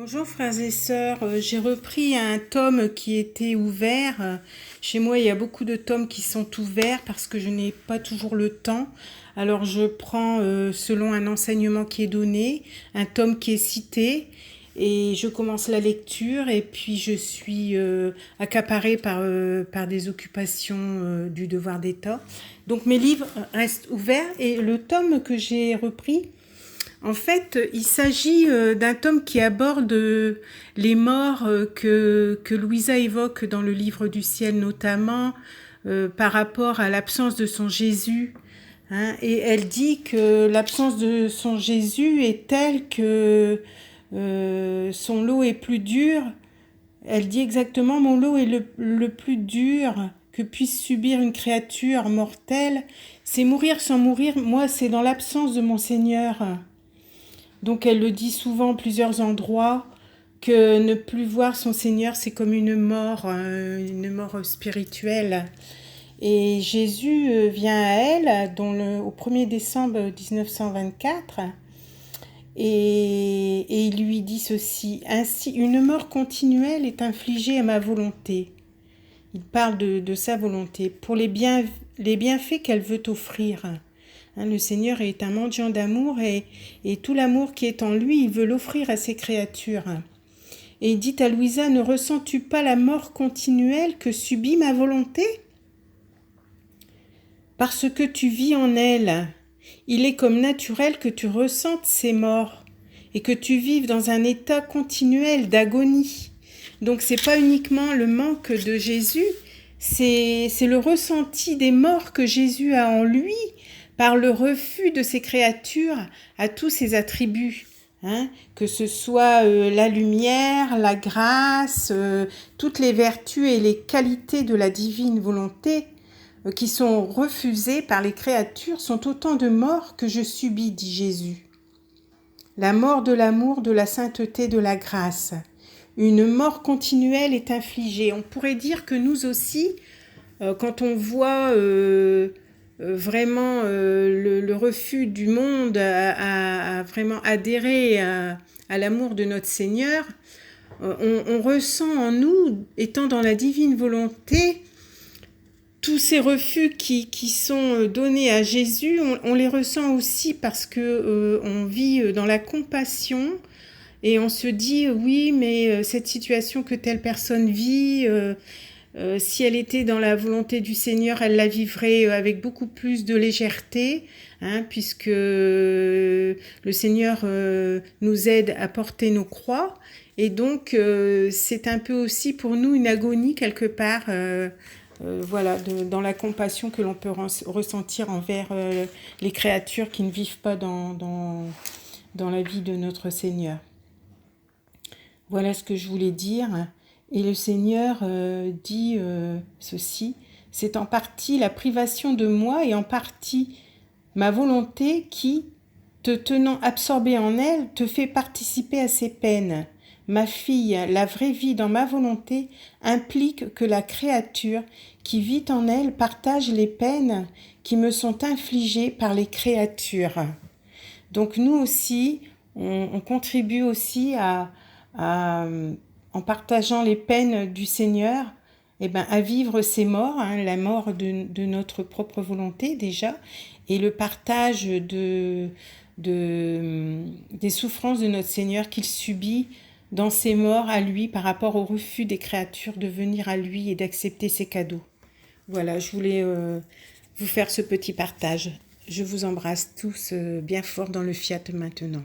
Bonjour frères et sœurs, j'ai repris un tome qui était ouvert. Chez moi, il y a beaucoup de tomes qui sont ouverts parce que je n'ai pas toujours le temps. Alors je prends selon un enseignement qui est donné, un tome qui est cité et je commence la lecture et puis je suis accaparée par des occupations du devoir d'État. Donc mes livres restent ouverts et le tome que j'ai repris, en fait, il s'agit d'un tome qui aborde les morts que Louisa évoque dans le livre du ciel, notamment par rapport à l'absence de son Jésus. Hein, et elle dit que l'absence de son Jésus est telle que son lot est plus dur. Elle dit exactement, mon lot est le plus dur que puisse subir une créature mortelle. C'est mourir sans mourir. Moi, c'est dans l'absence de mon Seigneur. Donc elle le dit souvent en plusieurs endroits, que ne plus voir son Seigneur, c'est comme une mort spirituelle. Et Jésus vient à elle au 1er décembre 1924 et il lui dit ceci: « Ainsi, une mort continuelle est infligée à ma volonté. » Il parle de sa volonté, pour les bienfaits qu'elle veut offrir. Le Seigneur est un mendiant d'amour et tout l'amour qui est en lui, il veut l'offrir à ses créatures. Et il dit à Louisa, ne ressens-tu pas la mort continuelle que subit ma volonté ? Parce que tu vis en elle, il est comme naturel que tu ressentes ces morts et que tu vives dans un état continuel d'agonie. Donc c'est pas uniquement le manque de Jésus, c'est le ressenti des morts que Jésus a en lui, par le refus de ses créatures à tous ses attributs, que ce soit la lumière, la grâce, toutes les vertus et les qualités de la divine volonté qui sont refusées par les créatures sont autant de morts que je subis, dit Jésus. La mort de l'amour, de la sainteté, de la grâce. Une mort continuelle est infligée. On pourrait dire que nous aussi, quand on voit vraiment le refus du monde à vraiment adhérer à l'amour de notre Seigneur, on ressent en nous, étant dans la divine volonté, tous ces refus qui sont donnés à Jésus, on les ressent aussi parce que on vit dans la compassion et on se dit oui, mais cette situation que telle personne vit, si elle était dans la volonté du Seigneur, elle la vivrait avec beaucoup plus de légèreté, puisque le Seigneur nous aide à porter nos croix. Et donc, c'est un peu aussi pour nous une agonie quelque part, dans la compassion que l'on peut ressentir envers les créatures qui ne vivent pas dans la vie de notre Seigneur. Voilà ce que je voulais dire. Et le Seigneur dit ceci: c'est en partie la privation de moi et en partie ma volonté qui, te tenant absorbé en elle, te fait participer à ses peines. Ma fille, la vraie vie dans ma volonté implique que la créature qui vit en elle partage les peines qui me sont infligées par les créatures. Donc nous aussi, on contribue aussi en partageant les peines du Seigneur, à vivre ces morts, la mort de notre propre volonté déjà, et le partage des souffrances de notre Seigneur qu'il subit dans ses morts à lui par rapport au refus des créatures de venir à lui et d'accepter ses cadeaux. Voilà, je voulais vous faire ce petit partage. Je vous embrasse tous bien fort dans le fiat maintenant.